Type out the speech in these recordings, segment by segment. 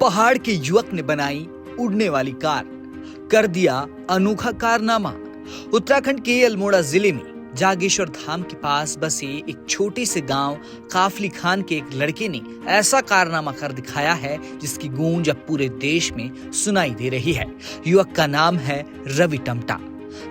पहाड़ के युवक ने बनाई उड़ने वाली कार, कर दिया अनोखा कारनामा। उत्तराखंड के अल्मोड़ा जिले में जागेश्वर धाम के पास बसे एक छोटे से गांव काफली खान के एक लड़के ने ऐसा कारनामा कर दिखाया है जिसकी गूंज अब पूरे देश में सुनाई दे रही है। युवक का नाम है रवि टमटा।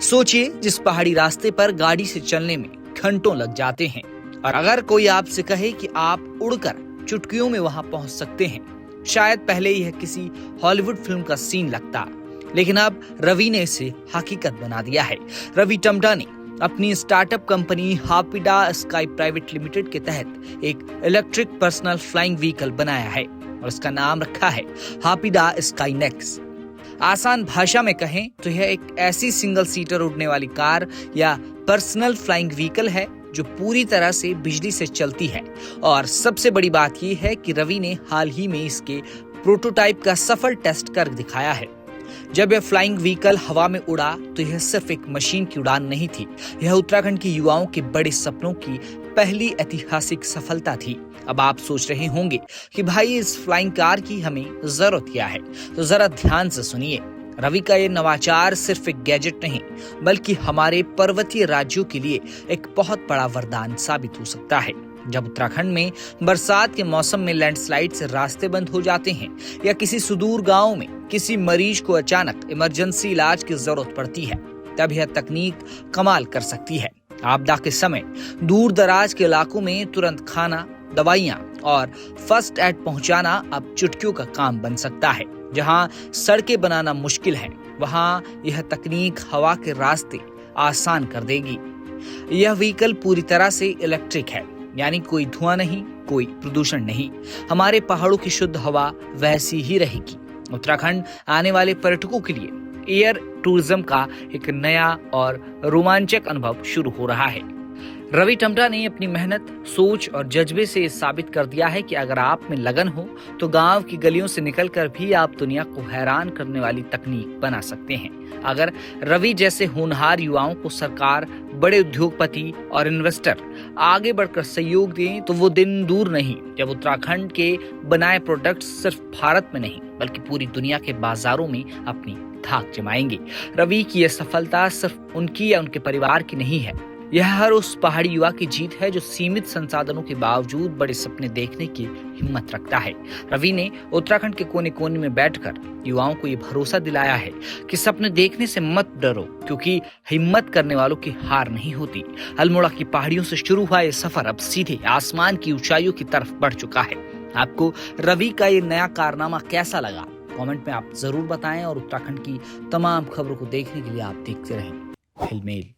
सोचिए, जिस पहाड़ी रास्ते पर गाड़ी से चलने में घंटों लग जाते हैं, और अगर कोई आपसे कहे कि आप उड़कर चुटकियों में वहां पहुंच सकते हैं, शायद पहले यह किसी हॉलीवुड फिल्म का सीन लगता, लेकिन अब रवि ने इसे हकीकत बना दिया है। रवि टमटा ने अपनी स्टार्टअप कंपनी हापीडा स्काई प्राइवेट लिमिटेड के तहत एक इलेक्ट्रिक पर्सनल फ्लाइंग व्हीकल बनाया है और इसका नाम रखा है हापीडा स्काई नेक्स। आसान भाषा में कहें तो यह एक ऐसी सिंगल सीटर उड़ने वाली कार या पर्सनल फ्लाइंग व्हीकल है जो पूरी तरह से बिजली से चलती है। और सबसे बड़ी बात यह है कि रवि ने हाल ही में इसके प्रोटोटाइप का सफल टेस्ट कर दिखाया है। जब यह फ्लाइंग व्हीकल हवा में उड़ा तो यह सिर्फ एक मशीन की उड़ान नहीं थी, यह उत्तराखंड के युवाओं के बड़े सपनों की पहली ऐतिहासिक सफलता थी। अब आप सोच रहे होंगे कि भाई इस फ्लाइंग कार की हमें जरूरत क्या है, तो जरा ध्यान से सुनिए। रवि का ये नवाचार सिर्फ एक गैजेट नहीं, बल्कि हमारे पर्वतीय राज्यों के लिए एक बहुत बड़ा वरदान साबित हो सकता है। जब उत्तराखंड में बरसात के मौसम में लैंडस्लाइड से रास्ते बंद हो जाते हैं या किसी सुदूर गांव में किसी मरीज को अचानक इमरजेंसी इलाज की जरूरत पड़ती है, तब यह तकनीक कमाल कर सकती है। आपदा के समय दूर दराज के इलाकों में तुरंत खाना, दवाइयां और फर्स्ट एड पहुंचाना अब चुटकियों का काम बन सकता है। जहां सड़कें बनाना मुश्किल है, वहां यह तकनीक हवा के रास्ते आसान कर देगी। यह व्हीकल पूरी तरह से इलेक्ट्रिक है, यानी कोई धुआं नहीं, कोई प्रदूषण नहीं। हमारे पहाड़ों की शुद्ध हवा वैसी ही रहेगी। उत्तराखंड आने वाले पर्यटकों के लिए एयर टूरिज्म का एक नया और रोमांचक अनुभव शुरू हो रहा है। रवि टमटा ने अपनी मेहनत, सोच और जज्बे से साबित कर दिया है कि अगर आप में लगन हो तो गांव की गलियों से निकलकर भी आप दुनिया को हैरान करने वाली तकनीक बना सकते हैं। अगर रवि जैसे होनहार युवाओं को सरकार, बड़े उद्योगपति और इन्वेस्टर आगे बढ़कर सहयोग दें तो वो दिन दूर नहीं जब उत्तराखंड के बनाए प्रोडक्ट्स सिर्फ भारत में नहीं बल्कि पूरी दुनिया के बाजारों में अपनी धाक जमाएंगे। रवि की यह सफलता सिर्फ उनकी या उनके परिवार की नहीं है, यह हर उस पहाड़ी युवा की जीत है जो सीमित संसाधनों के बावजूद बड़े सपने देखने की हिम्मत रखता है। रवि ने उत्तराखंड के कोने कोने में बैठकर युवाओं को यह भरोसा दिलाया है कि सपने देखने से मत डरो, क्योंकि हिम्मत करने वालों की हार नहीं होती। अल्मोड़ा की पहाड़ियों से शुरू हुआ यह सफर अब सीधे आसमान की ऊंचाइयों की तरफ बढ़ चुका है। आपको रवि का ये नया कारनामा कैसा लगा? कमेंट में आप जरूर बताएं और उत्तराखंड की तमाम खबरों को देखने के लिए आप देखते रहें हिलमेल।